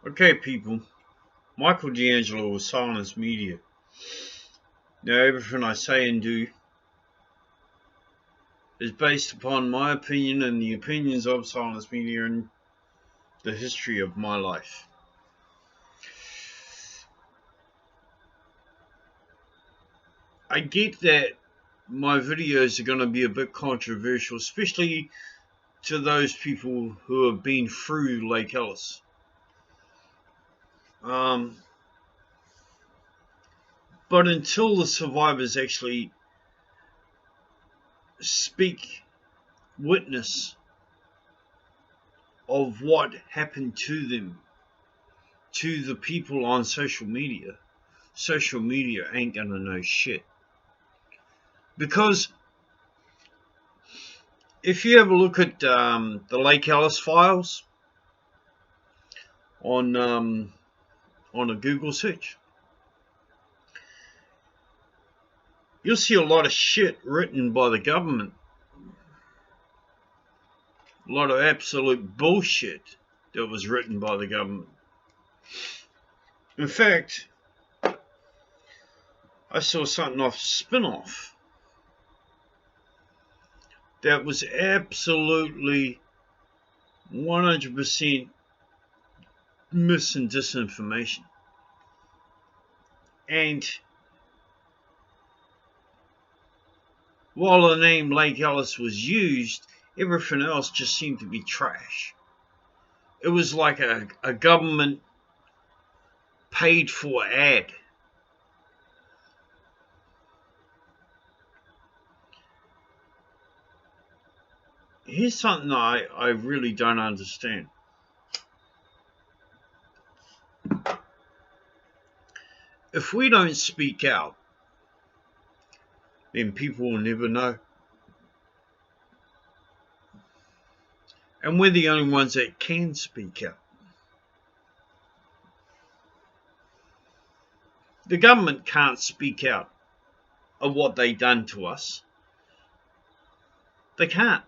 Okay, people. Michael D'Angelo with Silence Media. Now, everything I say and do is based upon my opinion and the opinions of Silence Media and the history of my life. I get that my videos are going to be a bit controversial, especially to those people who have been through Lake Ellis. But until the survivors actually speak witness of what happened to them, to the people on social media ain't gonna know shit. Because if you have a look at the Lake Ellis files on a Google search, you'll see a lot of shit written by the government. A lot of absolute bullshit that was written by the government. In fact, I saw something off Spin-Off that was absolutely 100% mis and disinformation. And while the name Lake Ellis was used, everything else just seemed to be trash. It was like a government paid for ad. Here's something I really don't understand. If we don't speak out, then people will never know. And we're the only ones that can speak out. The government can't speak out of what they done to us. They can't.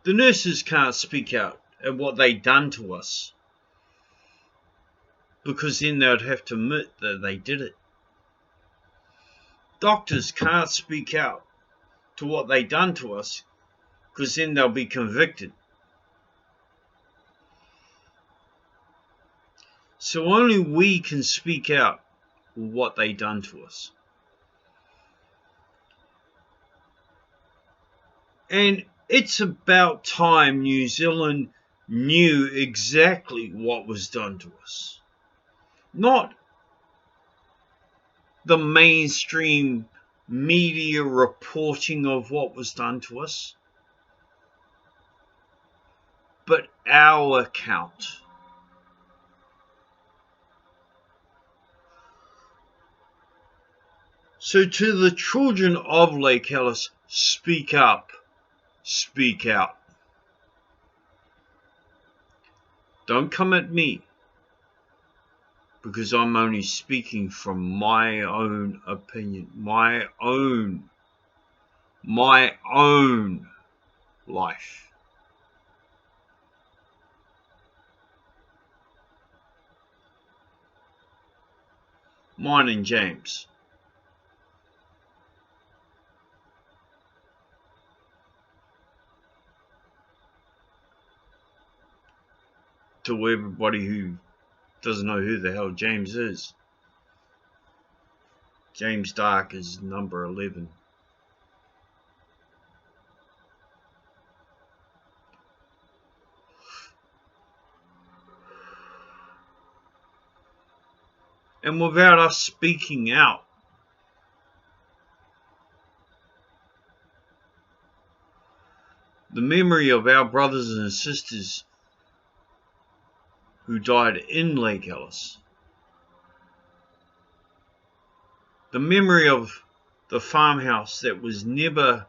The nurses can't speak out of what they done to us, because then they'd have to admit that they did it. Doctors can't speak out to what they done to us, because then they'll be convicted. So only we can speak out what they done to us. And it's about time New Zealand knew exactly what was done to us. Not the mainstream media reporting of what was done to us, but our account. So to the children of Lake Ellis, speak up, speak out. Don't come at me, because I'm only speaking from my own opinion, my own life. Mine and James. To everybody who doesn't know who the hell James is, James Dark is number 11. And without us speaking out, the memory of our brothers and sisters who died in Lake Ellis, the memory of the farmhouse that was never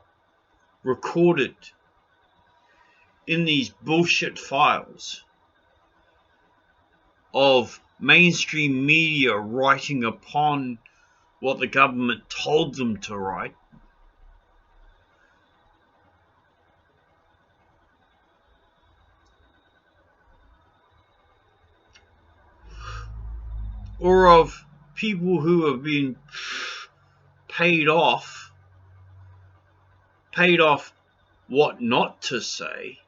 recorded in these bullshit files of mainstream media writing upon what the government told them to write, or of people who have been paid off what not to say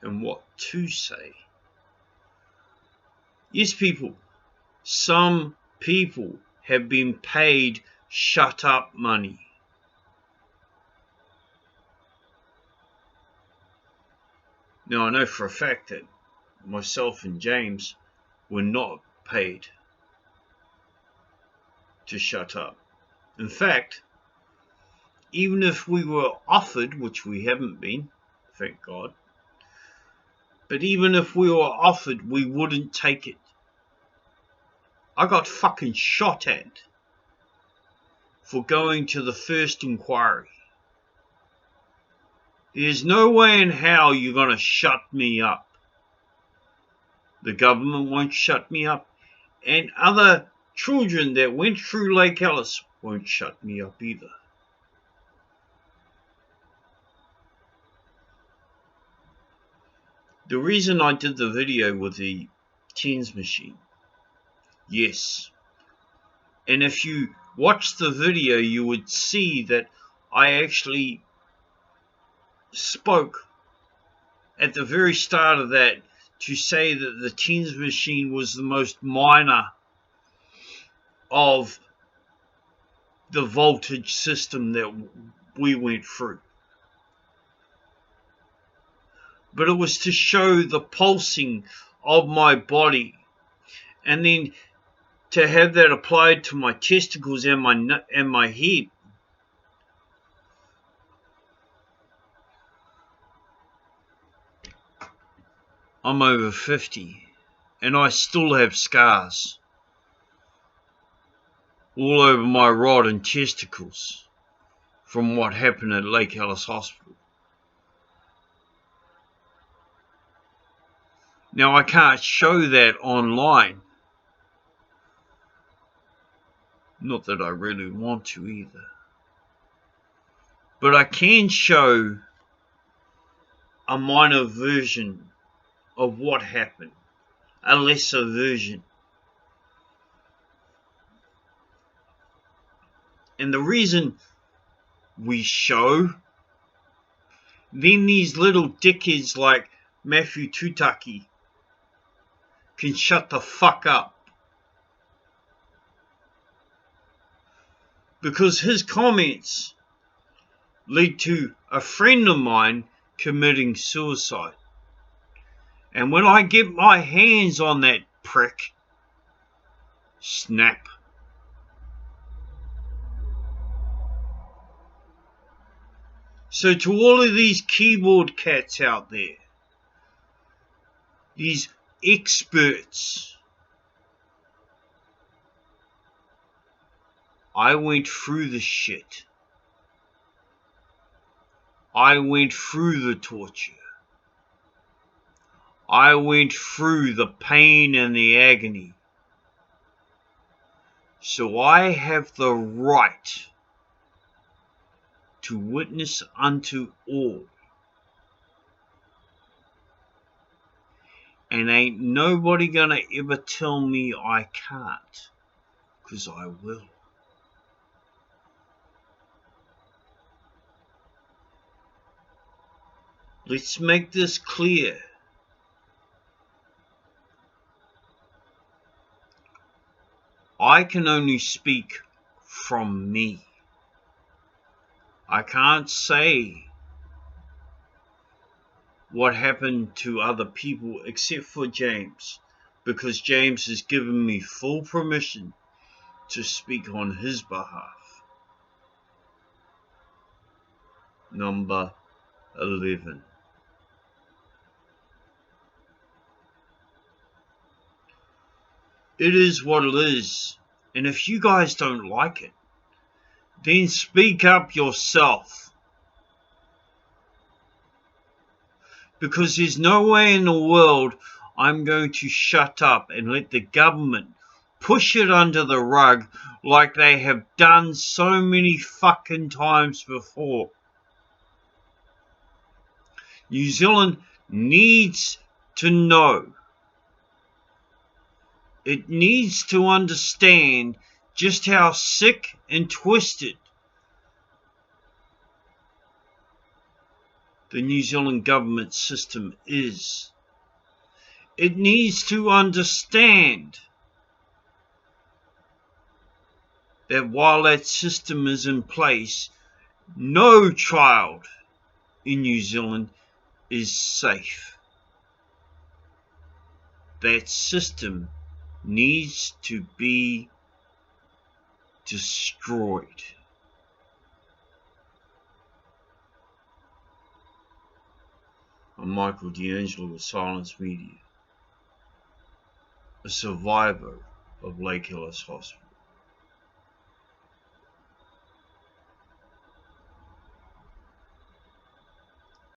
and what to say. Yes, people, some people have been paid shut up money. Now, I know for a fact that myself and James were not paid to shut up. In fact, even if we were offered, which we haven't been, thank God, but even if we were offered, we wouldn't take it. I got fucking shot at for going to the first inquiry. There's no way in hell you're going to shut me up. The government won't shut me up, and other children that went through Lake Ellis won't shut me up either. The reason I did the video with the tens machine, yes, and if you watch the video you would see that I actually spoke at the very start of that to say that the tens machine was the most minor of the voltage system that we went through. But it was to show the pulsing of my body, and then to have that applied to my testicles and my head. I'm over 50 and I still have scars all over my rod and testicles from what happened at Lake Ellis Hospital. Now, I can't show that online. Not that I really want to either. But I can show a minor version of what happened. A lesser version. And the reason we show, then these little dickheads like Matthew Tutaki can shut the fuck up. Because his comments lead to a friend of mine committing suicide. And when I get my hands on that prick, snap. So to all of these keyboard cats out there, these experts, I went through the shit. I went through the torture. I went through the pain and the agony. So I have the right to witness unto all. And ain't nobody gonna ever tell me I can't, 'cause I will. Let's make this clear. I can only speak from me. I can't say what happened to other people except for James, because James has given me full permission to speak on his behalf. Number 11. It is what it is, and if you guys don't like it, then speak up yourself. Because there's no way in the world I'm going to shut up and let the government push it under the rug like they have done so many fucking times before. New Zealand needs to know It needs to understand just how sick and twisted the New Zealand government system is. It needs to understand that while that system is in place, no child in New Zealand is safe. That system needs to be destroyed. I'm Michael D'Angelo with Silence Media, a survivor of Lake Hillis Hospital.